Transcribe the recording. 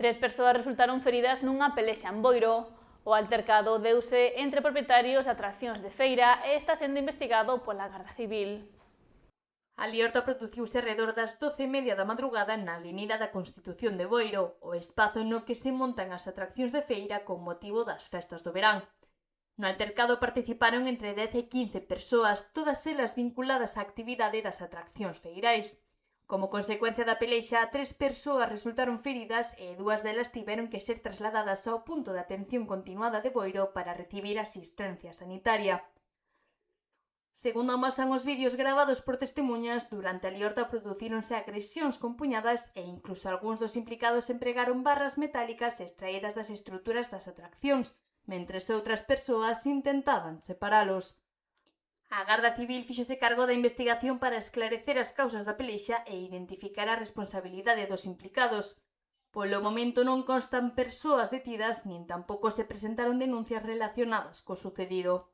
3 persoas resultaron feridas nunha pelexa en Boiro. O altercado deuse entre propietarios de atraccións de feira e está sendo investigado pola Garda Civil. A liorta produciuse arredor das 12:30 da madrugada na Avenida da Constitución de Boiro, o espazo no que se montan as atraccións de feira con motivo das festas do verán. No altercado participaron entre 10 e 15 persoas, todas elas vinculadas á actividade das atraccións feirais. Como consecuencia da pelexa, 3 persoas resultaron feridas e 2 delas tiveron que ser trasladadas ao punto de atención continuada de Boiro para recibir asistencia sanitaria. Segundo amasan os vídeos gravados por testemunhas, durante a liorta producíronse agresións con puñadas e incluso algúns dos implicados empregaron barras metálicas extraídas das estruturas das atraccións, mentres outras persoas intentaban separalos. A Garda Civil fíxose cargo da investigación para esclarecer as causas da pelexa e identificar a responsabilidade dos implicados. Polo momento non constan persoas detidas nin tampouco se presentaron denuncias relacionadas co sucedido.